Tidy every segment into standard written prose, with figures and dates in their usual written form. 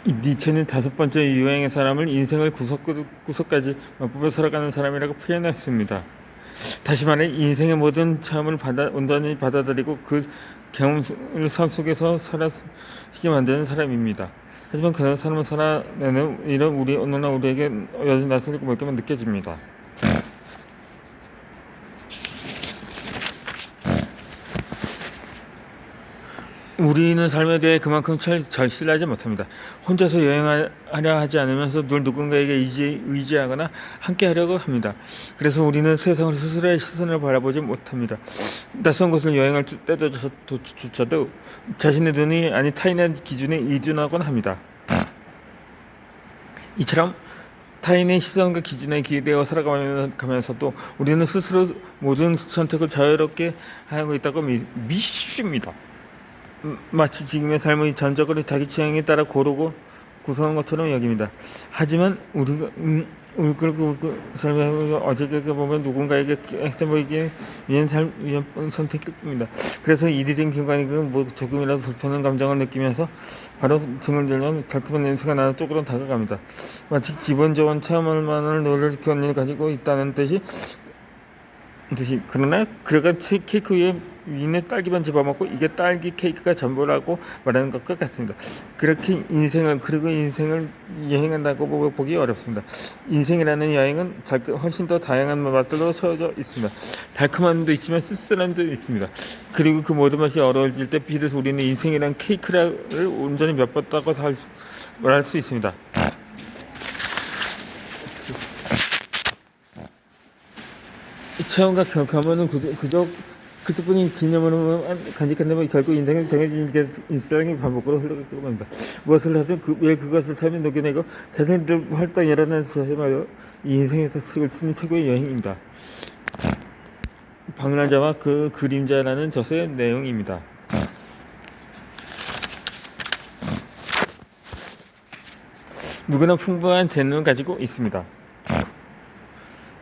니체는 다섯 번째 유행의 사람을 인생을 구석구석까지 맛보며 살아가는 사람이라고 표현했습니다. 다시 말해 인생의 모든 체험을 온전히 받아들이고 그 경험을 삶 속에서 살아가게 만드는 사람입니다. 하지만 그런 사람을 살아내는 일은 오늘날 우리에게 여전히 낯설고 멀게만 느껴집니다. 우리는 삶에 대해 그만큼 절실하지 못합니다. 혼자서 여행하려 하지 않으면서 늘 누군가에게 의지하거나 함께 하려고 합니다. 그래서 우리는 세상을 스스로의 시선을 바라보지 못합니다. 낯선 곳을 여행할 때조차도 자신의 눈이 아닌 타인의 기준에 의존하곤 합니다. 이처럼 타인의 시선과 기준에 기대어 살아가면서도 우리는 스스로 모든 선택을 자유롭게 하고 있다고 믿습니다. 마치 지금의 삶의 전적을 자기 취향에 따라 고르고 구성한 것처럼 여깁니다. 하지만 우리가 삶을 어저께 보면 누군가에게 액션 보이기 위한 선택일 뿐입니다. 그래서 이리된 순간에 조금이라도 불편한 감정을 느끼면서 바로 등을 들면 달콤한 냄새가 나는 쪽으로 다가갑니다. 마치 기분 좋은 체험을 노릴 권리를 가지고 있다는 뜻이 그러나 그가 케이크 위에 딸기만 집어먹고 이게 딸기 케이크가 전부라고 말하는 것과 같습니다. 그렇게 인생을 여행한다고 보기 어렵습니다. 인생이라는 여행은 훨씬 더 다양한 맛들로 채워져 있습니다. 달콤한 도 있지만 씁쓸한 도 있습니다. 그리고 그 모든 맛이 어우러질 때 비로소 우리는 인생이란 케이크를 온전히 맛봤다고 말할 수 있습니다. 체험과 경험은 그저 그뿐인 기념으로 간직한다면 결국 인생은 정해진 일상이 반복으로 흘러가고 합니다. 무엇을 하든 왜 그것을 삶에 녹여내고 자신들 활동이라는 말로 이 인생에서 책을 쓰는 최고의 여행입니다. 방랑자와 그 그림자라는 저서의 내용입니다. 누구나 풍부한 재능을 가지고 있습니다.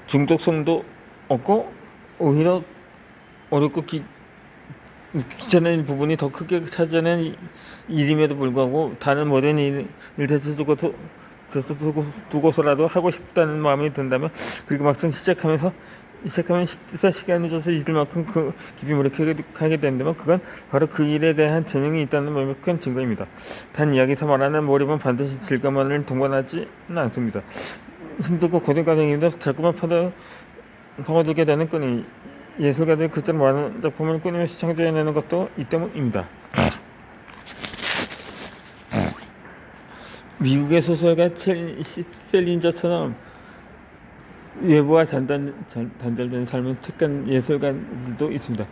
중독성도 없고 오히려 어렵고 귀찮은 부분이 더 크게 차지하는 일임에도 불구하고 다른 모든 일을 두고서라도 하고 싶다는 마음이 든다면 그리고 막상 시작하면 식사 시간이 져서 잊을만큼 깊이 몰입하게 된다면 그건 바로 그 일에 대한 재능이 있다는 명백한 증거입니다. 단 이야기에서 말하는 몰입은 반드시 즐거움만을 동반하지는 않습니다. 힘들고 고된 과정입니다. 자꾸만 파고들게 되는 끈이 예술가들이 그처럼 많은 작품을 끊임없이 창조해내는 것도 이 때문입니다. 미국의 소설가 셀린저처럼 외부와 단절된 삶을 택한 예술가들도 있습니다.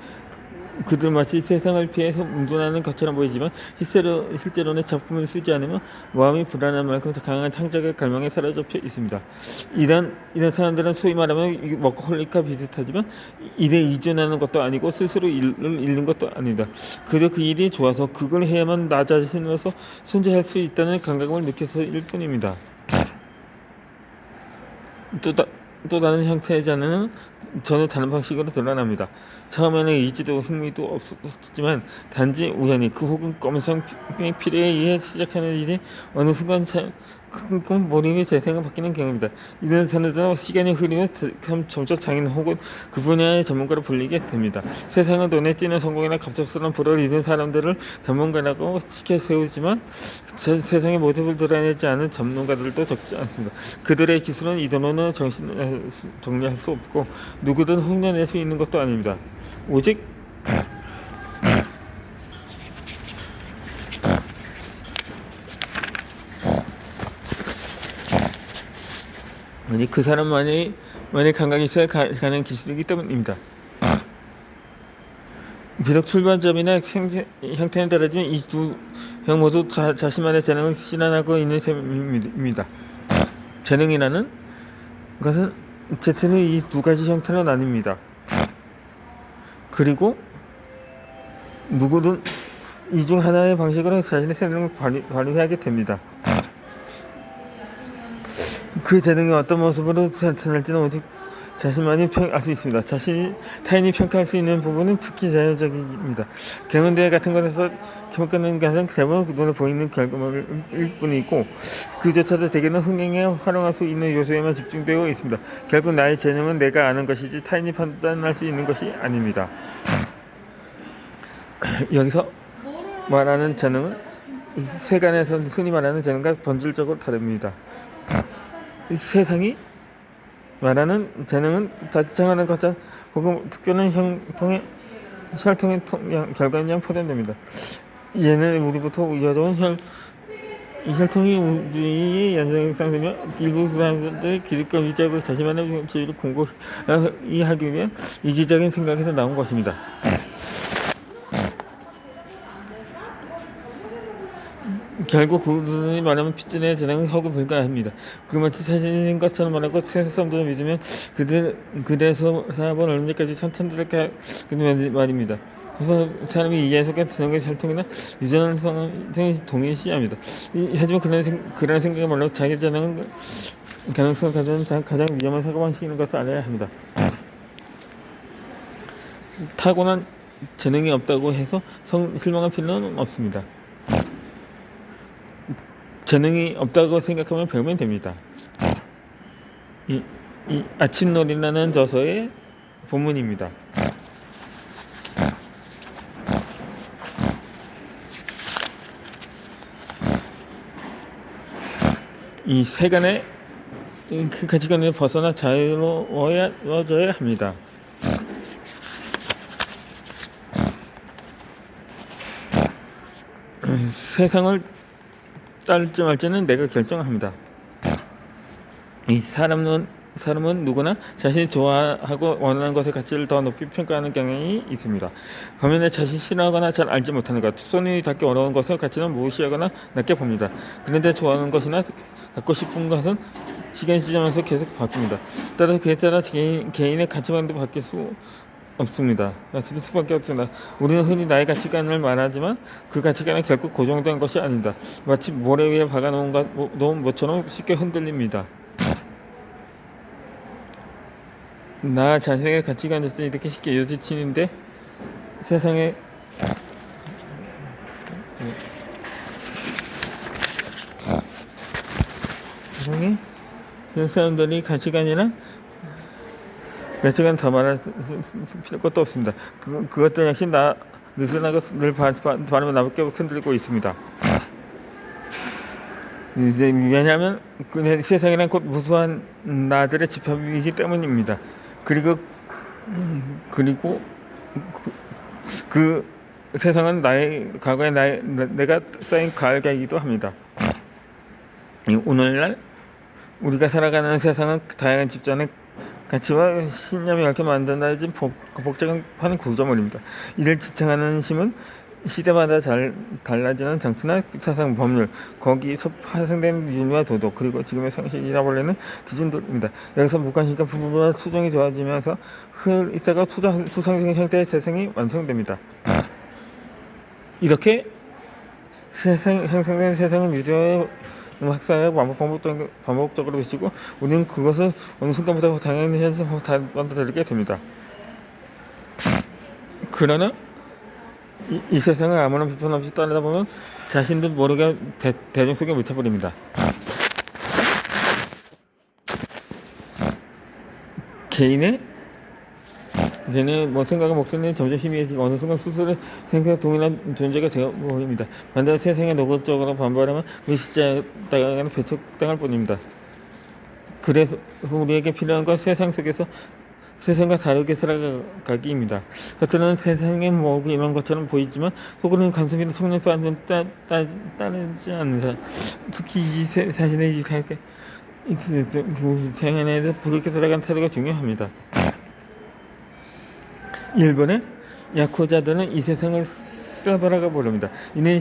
그들 마치 세상을 피해서 운전하는 것처럼 보이지만 실제로는 작품을 쓰지 않으면 마음이 불안한 만큼 강한 창작의 갈망에 사로잡혀 있습니다. 이런 사람들은 소위 말하면 워커홀릭과 비슷하지만 일에 의존하는 것도 아니고 스스로 일을 잃는 것도 아닙니다. 그저 그 일이 좋아서 그걸 해야만 나 자신으로서 존재할 수 있다는 감각을 느껴서일 뿐입니다. 또 다른 형태의 자는 전혀 다른 방식으로 드러납니다. 처음에는 의지도 흥미도 없었지만 단지 우연히 혹은 검성 필요에 의해 시작하는 일이 어느 순간 큰 몰입의 재생을 바뀌는 경우입니다. 이런 사람들은 시간이 흐르면 점차 장인 혹은 그 분야의 전문가로 불리게 됩니다. 세상은 눈에 띄는 성공이나 갑작스러운 불을 이룬 사람들을 전문가라고 시켜 세우지만 세상의 모습을 드러내지 않은 전문가들도 적지 않습니다. 그들의 기술은 이 돈으로는 정리할 수 없고 누구든 흉내낼 수 있는 것도 아닙니다. 오직 그 사람만의 감각이 있어야 가는 기술이기 때문입니다. 비록 출발점이나 형태는 다르지만 이 두 형 모두 자신만의 재능을 실현하고 있는 셈입니다. 재능이라는 것은 제트는 이 두 가지 형태로 나뉩니다. 그리고 누구든 이 중 하나의 방식으로 자신의 재능을 발휘하게 됩니다. 그 재능이 어떤 모습으로 나타날지는 오직 자신만이 알 수 있습니다. 타인이 평가할 수 있는 부분은 특히 자연적입니다. 경연대회 같은 것에서 평가하는 것은 대부분 눈에 보이는 결과물일 뿐이고 그조차도 대개는 흥행에 활용할 수 있는 요소에만 집중되어 있습니다. 결국 나의 재능은 내가 아는 것이지 타인이 판단할 수 있는 것이 아닙니다. 여기서 말하는 재능은 세간에서 흔히 말하는 재능과 본질적으로 다릅니다. 세상이 말하는 재능은 자칫하는 것처럼 혹은 특별한 혈통의 결과인 양 표현됩니다. 얘는 우리부터 이어져온 혈통이 우주의 연장상이며 일부 사람들의 기득과 위자고 자신만의 지위를 공고히 하기 위한 이기적인 생각에서 나온 것입니다. 결국 그분이 말하면 핏줄의 재능은 허구 불가합니다. 그마치 사실인 것처럼 말하고 세상 사람들을 믿으면 그들의 사업은 언제까지 선천들을까 말입니다. 그래서 사람이 이해 속에 드는 혈통이나 유전을 동일시합니다. 하지만 그런 생각을 말로 자기 재능은 가능성을 가진 가장 위험한 사고방식인 것을 알아야 합니다. 타고난 재능이 없다고 해서 실망할 필요는 없습니다. 재능이 없다고 생각하면 배우면 됩니다. 이 아침놀이라는 저서의 본문입니다. 이 세간의 그 가치관을 벗어나 자유로워져야 합니다. 세상을 따를지 말지는 내가 결정합니다. 이 사람은 누구나 자신이 좋아하고 원하는 것의 가치를 더 높이 평가하는 경향이 있습니다. 반면에 자신이 싫어하거나 잘 알지 못하는 것, 손이 닿기 어려운 것의 가치는 무시하거나 낮게 봅니다. 그런데 좋아하는 것이나 갖고 싶은 것은 시간이 지나면서 계속 바뀝니다. 따라서 그에 따라 개인의 가치관도 바뀔 수 없습니다. 바뀔 수밖에 없습니다. 우리는 흔히 나의 가치관을 말하지만 그 가치관은 결국 고정된 것이 아닙니다. 마치 모래 위에 박아놓은 것처럼 쉽게 흔들립니다. 나 자신의 가치관을 이렇게 쉽게 요지치는데 세상에 사람들이 가치관 더 말할 것도 없습니다. 그것들 역시 느슨하고 늘 바람에 나밖에 흔들고 있습니다. 왜냐하면 세상이란 곧 무수한 나들의 집합이기 때문입니다. 그리고 그 세상은 과거에 내가 쌓인 가을가이기도 합니다. 오늘날 우리가 살아가는 세상은 다양한 집단의 가치와 신념이 얽혀 만든다는 복잡한 구조물입니다. 이를 지탱하는 힘은 시대마다 달라지는 정치나 사상, 법률, 거기서 파생된 윤리와 도덕, 그리고 지금의 상식이라 불리는 기준들입니다. 여기서 무관심과 부부와 수정이 좋아지면서 있어가 수상적인 형태의 세상이 완성됩니다. 이렇게 형성된 세상을 미디어의 학사에 반복적으로 비치고 우리는 그것을 어느 순간부터 당연히 받아들이게 됩니다. 그러나 이 세상을 아무런 비판 없이 따르다 보면 자신도 모르게 대중 속에 묻혀버립니다. 개인의 생각과 목소리는 점점 심해지고 어느 순간 스스로 생각과 동일한 존재가 되어버립니다. 반대로 세상에 노골적으로 반발하면 무시당하거나 배척당할 뿐입니다. 그래서 우리에게 필요한 건 세상 속에서 세상과 다르게 살아가기입니다. 겉으로는 세상의 뭐고 이런 것처럼 보이지만 속으로는 간섭이나 속내도 따르지 않는 사람, 특히 이 자신의 생활에서 부럽게 살아가는 태도가 중요합니다. 일본의 야쿠자들은 이 세상을 사바라고 부릅니다. 이는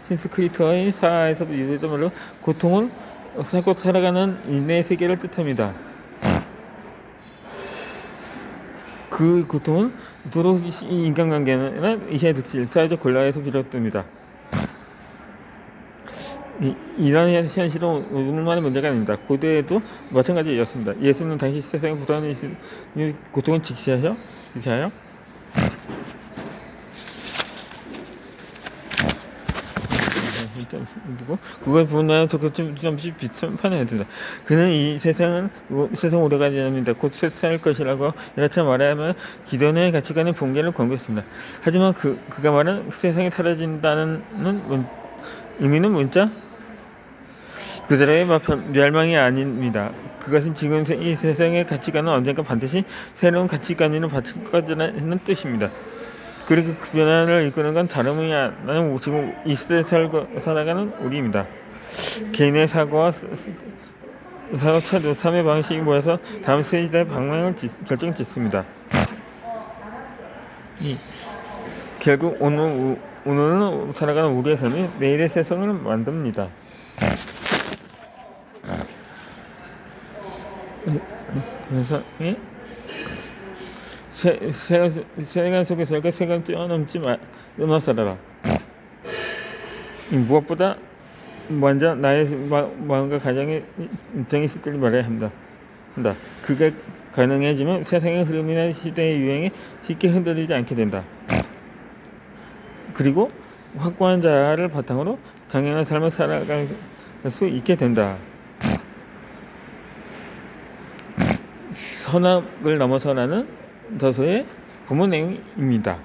신스크리트어의 사에서 유래된 말로 고통을 사고 살아가는 인의 세계를 뜻합니다. 그 고통은 주로 인간관계나 이해 득실, 사회적 곤란에서 비롯됩니다. 이런 현실은 오늘만의 문제가 아닙니다. 고대에도 마찬가지였습니다. 예수는 당시 세상에 부당한 고통을 직시하여 그걸 분하여 조금씩 비판해야 된다. 그는 이 세상 오래가지 않습니다. 곧 쇠퇴할 것이라고 이렇게 말하면 기존의 가치관의 붕괴를 권고했습니다. 하지만 그가 말한 세상이 사라진다는 의미는 문자 그들의 멸망이 아닙니다. 그것은 지금 이 세상의 가치관은 언젠가 반드시 새로운 가치관으로 바뀔 거라는 뜻입니다. 그리고 그 변화를 이끄는 건 다름이 아니라 지금 이 시대에 살아가는 우리입니다. 개인의 사고와 태도, 삶의 방식이 모여서 다음 시대의 방향을 결정짓습니다. 결국 오늘은 살아가는 우리의 삶이 내일의 세상을 만듭니다. 그래서 세간 속에서 세간 뛰어넘지 마 살아라. 무엇보다 먼저 나의 마음과 가정의 입장에 있을 때를 말해야 한다. 그게 가능해지면 세상의 흐름이나 시대의 유행에 쉽게 흔들리지 않게 된다. 그리고 확고한 자아를 바탕으로 강인한 삶을 살아갈 수 있게 된다. 선악을 넘어서라는 더소의 본문 내용입니다.